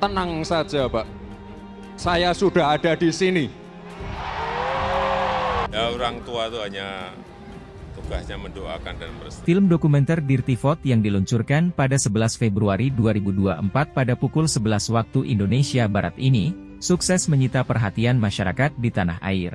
tenang saja, Pak. Saya sudah ada di sini. Ya, orang tua itu hanya tugasnya mendoakan dan merestui. Film dokumenter Dirty Vote yang diluncurkan pada 11 Februari 2024 pada pukul 11 waktu Indonesia Barat ini, sukses menyita perhatian masyarakat di tanah air.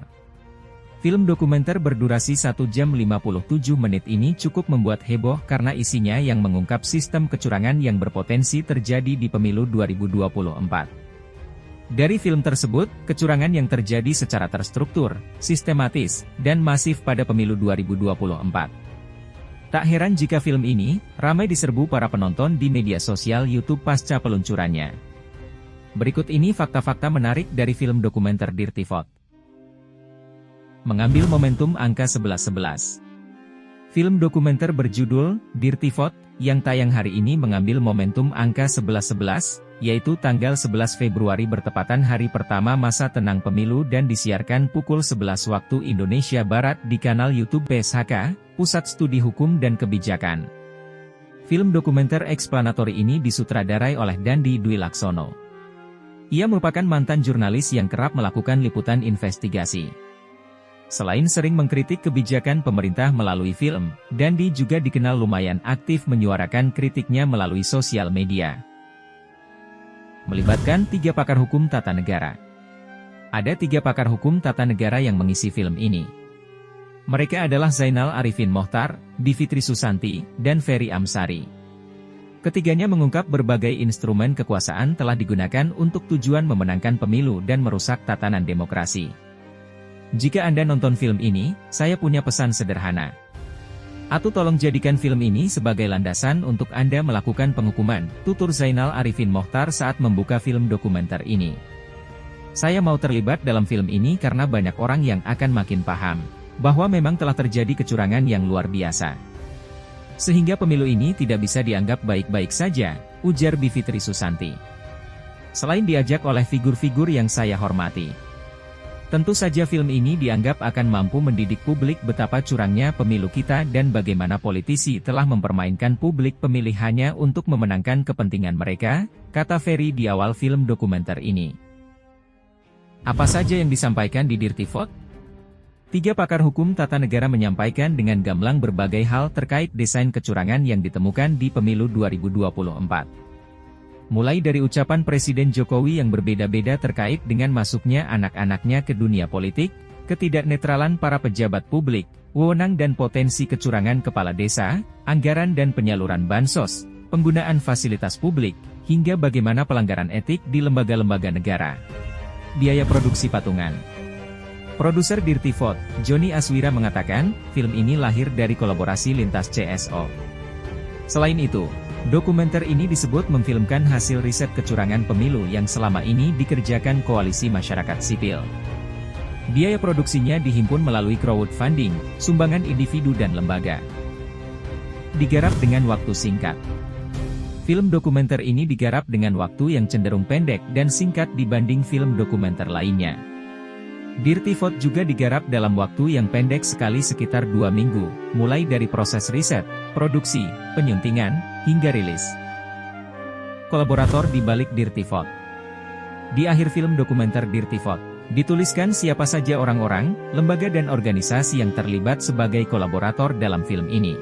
Film dokumenter berdurasi 1 jam 57 menit ini cukup membuat heboh karena isinya yang mengungkap sistem kecurangan yang berpotensi terjadi di pemilu 2024. Dari film tersebut, kecurangan yang terjadi secara terstruktur, sistematis, dan masif pada pemilu 2024. Tak heran jika film ini ramai diserbu para penonton di media sosial YouTube pasca peluncurannya. Berikut ini fakta-fakta menarik dari film dokumenter Dirty Vote. Mengambil momentum angka 11.11. Film dokumenter berjudul Dirty Vote yang tayang hari ini mengambil momentum angka 11.11, yaitu tanggal 11 Februari bertepatan hari pertama masa tenang pemilu dan disiarkan pukul 11 waktu Indonesia Barat di kanal YouTube PSHK, Pusat Studi Hukum dan Kebijakan. Film dokumenter eksplanatori ini disutradarai oleh Dandi Dwi Laksono. Ia merupakan mantan jurnalis yang kerap melakukan liputan investigasi. Selain sering mengkritik kebijakan pemerintah melalui film, Dandi juga dikenal lumayan aktif menyuarakan kritiknya melalui sosial media. Melibatkan 3 pakar hukum tata negara. Ada 3 pakar hukum tata negara yang mengisi film ini. Mereka adalah Zainal Arifin Mohtar, Bivitri Susanti, dan Ferry Amsari. Ketiganya mengungkap berbagai instrumen kekuasaan telah digunakan untuk tujuan memenangkan pemilu dan merusak tatanan demokrasi. Jika Anda nonton film ini, saya punya pesan sederhana. Atau tolong jadikan film ini sebagai landasan untuk Anda melakukan penghukuman, tutur Zainal Arifin Mohtar saat membuka film dokumenter ini. Saya mau terlibat dalam film ini karena banyak orang yang akan makin paham bahwa memang telah terjadi kecurangan yang luar biasa. Sehingga pemilu ini tidak bisa dianggap baik-baik saja, ujar Bivitri Susanti. Selain diajak oleh figur-figur yang saya hormati. Tentu saja film ini dianggap akan mampu mendidik publik betapa curangnya pemilu kita dan bagaimana politisi telah mempermainkan publik pemilihannya untuk memenangkan kepentingan mereka, kata Ferry di awal film dokumenter ini. Apa saja yang disampaikan di Dirty Vote? 3 pakar hukum tata negara menyampaikan dengan gamblang berbagai hal terkait desain kecurangan yang ditemukan di pemilu 2024. Mulai dari ucapan Presiden Jokowi yang berbeda-beda terkait dengan masuknya anak-anaknya ke dunia politik, ketidaknetralan para pejabat publik, wewenang dan potensi kecurangan kepala desa, anggaran dan penyaluran bansos, penggunaan fasilitas publik, hingga bagaimana pelanggaran etik di lembaga-lembaga negara. Biaya produksi patungan. Produser Dirty Vote, Joni Aswira mengatakan, film ini lahir dari kolaborasi lintas CSO. Selain itu, dokumenter ini disebut memfilmkan hasil riset kecurangan pemilu yang selama ini dikerjakan koalisi masyarakat sipil. Biaya produksinya dihimpun melalui crowdfunding, sumbangan individu dan lembaga. Digarap dengan waktu singkat. Film dokumenter ini digarap dengan waktu yang cenderung pendek dan singkat dibanding film dokumenter lainnya. Dirty Vote juga digarap dalam waktu yang pendek sekali sekitar 2 minggu, mulai dari proses riset, produksi, penyuntingan, hingga rilis. Kolaborator di balik Dirty Vote. Di akhir film dokumenter Dirty Vote, dituliskan siapa saja orang-orang, lembaga dan organisasi yang terlibat sebagai kolaborator dalam film ini.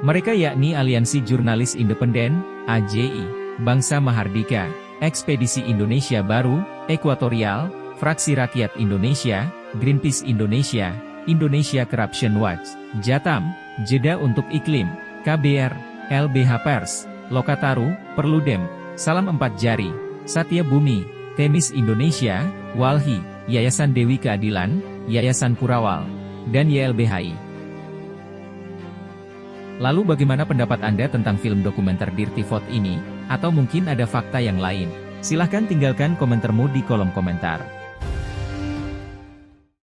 Mereka yakni Aliansi Jurnalis Independen, AJI, Bangsa Mahardika, Ekspedisi Indonesia Baru, Ekuatorial, Fraksi Rakyat Indonesia, Greenpeace Indonesia, Indonesia Corruption Watch, Jatam, Jeda untuk Iklim, KBR, LBH Pers, Lokataru, Perludem, Salam 4 Jari, Satya Bumi, Temis Indonesia, Walhi, Yayasan Dewi Keadilan, Yayasan Kurawal, dan YLBHI. Lalu bagaimana pendapat Anda tentang film dokumenter Dirty Vote ini? Atau mungkin ada fakta yang lain? Silahkan tinggalkan komentarmu di kolom komentar.